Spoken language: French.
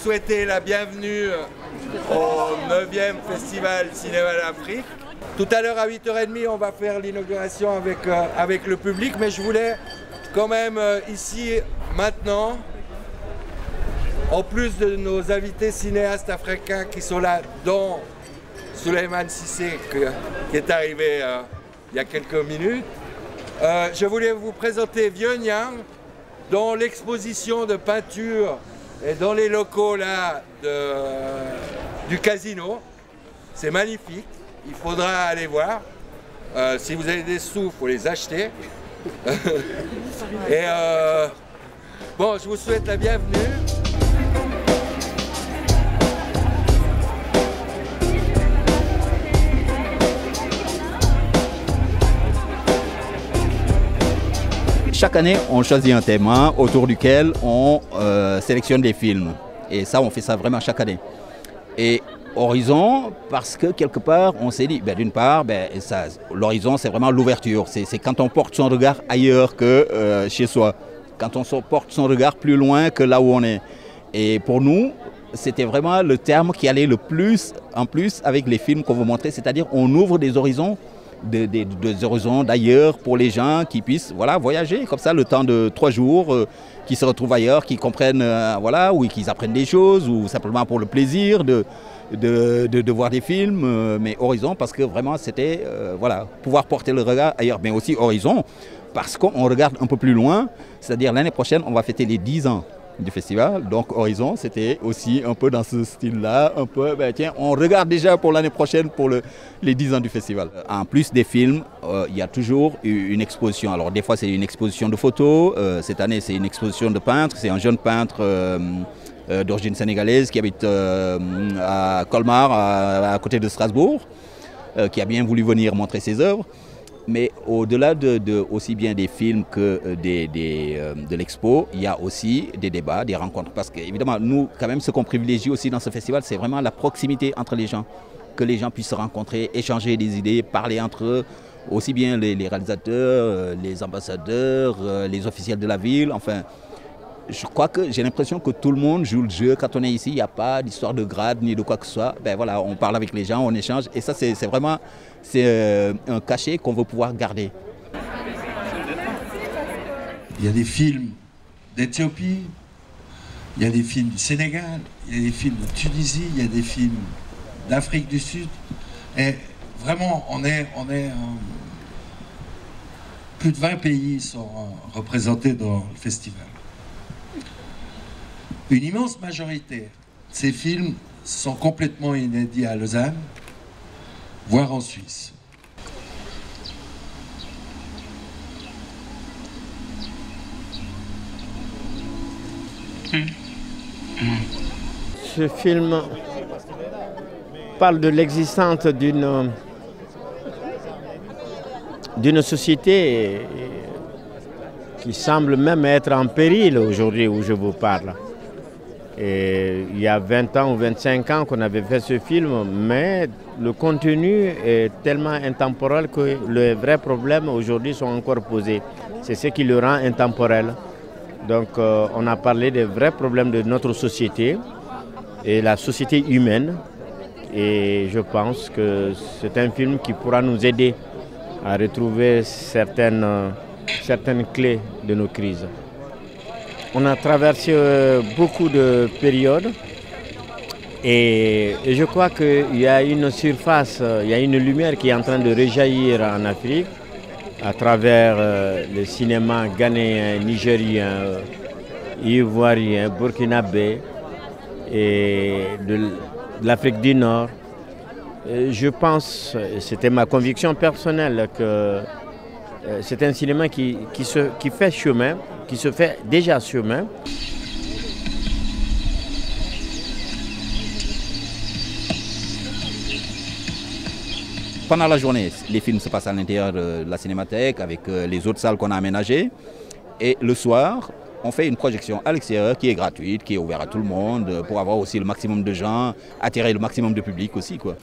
souhaiter la bienvenue au 9e Festival Cinéma d'Afrique. Tout à l'heure à 8h30, on va faire l'inauguration avec le public, mais je voulais quand même ici, maintenant, en plus de nos invités cinéastes africains qui sont là, dont Souleymane Cissé, qui est arrivé il y a quelques minutes, je voulais vous présenter Vieux Niang, dont l'exposition de peinture est dans les locaux là, du casino. C'est magnifique, il faudra aller voir. Si vous avez des sous, il faut les acheter. Et bon, je vous souhaite la bienvenue. Chaque année, on choisit un thème autour duquel on sélectionne des films. Et ça, on fait ça vraiment chaque année. Et Horizon, parce que quelque part, on s'est dit, d'une part, l'horizon, c'est vraiment l'ouverture. C'est quand on porte son regard ailleurs que chez soi. Quand on porte son regard plus loin que là où on est. Et pour nous, c'était vraiment le terme qui allait le plus en plus avec les films qu'on vous montrait. C'est-à-dire, on ouvre des horizons. Des horizons d'ailleurs pour les gens qui puissent voyager comme ça le temps de 3 jours, qui se retrouvent ailleurs, qui comprennent, ou qu'ils apprennent des choses, ou simplement pour le plaisir de voir des films, mais horizon parce que vraiment c'était pouvoir porter le regard ailleurs, mais aussi horizon parce qu'on regarde un peu plus loin, c'est-à-dire l'année prochaine on va fêter les 10 ans du festival, donc Horizon c'était aussi un peu dans ce style-là, un peu, on regarde déjà pour l'année prochaine pour les 10 ans du festival. En plus des films, il y a toujours une exposition, alors des fois c'est une exposition de photos, cette année c'est une exposition de peintres, c'est un jeune peintre d'origine sénégalaise qui habite à Colmar, à côté de Strasbourg, qui a bien voulu venir montrer ses œuvres. Mais au-delà aussi bien des films que de l'expo, il y a aussi des débats, des rencontres. Parce qu'évidemment, nous, quand même, ce qu'on privilégie aussi dans ce festival, c'est vraiment la proximité entre les gens. Que les gens puissent se rencontrer, échanger des idées, parler entre eux. Aussi bien les réalisateurs, les ambassadeurs, les officiels de la ville, enfin... Je crois que j'ai l'impression que tout le monde joue le jeu. Quand on est ici, il n'y a pas d'histoire de grade ni de quoi que ce soit. On parle avec les gens, on échange. Et ça, c'est vraiment un cachet qu'on veut pouvoir garder. Il y a des films d'Éthiopie, il y a des films du Sénégal, il y a des films de Tunisie, il y a des films d'Afrique du Sud. Et vraiment, plus de 20 pays sont représentés dans le festival. Une immense majorité de ces films sont complètement inédits à Lausanne, voire en Suisse. Ce film parle de l'existence d'une société qui semble même être en péril aujourd'hui où je vous parle. Et il y a 20 ans ou 25 ans qu'on avait fait ce film, mais le contenu est tellement intemporel que les vrais problèmes aujourd'hui sont encore posés. C'est ce qui le rend intemporel. Donc on a parlé des vrais problèmes de notre société et la société humaine. Et je pense que c'est un film qui pourra nous aider à retrouver certaines clés de nos crises. On a traversé beaucoup de périodes et je crois qu'il y a une surface, il y a une lumière qui est en train de rejaillir en Afrique à travers le cinéma ghanéen, nigérien, ivoirien, burkinabé et de l'Afrique du Nord. Je pense, c'était ma conviction personnelle, que c'est un cinéma qui fait chemin, qui se fait déjà chemin. Pendant la journée, les films se passent à l'intérieur de la cinémathèque avec les autres salles qu'on a aménagées. Et le soir, on fait une projection à l'extérieur qui est gratuite, qui est ouverte à tout le monde pour avoir aussi le maximum de gens, attirer le maximum de public aussi, quoi.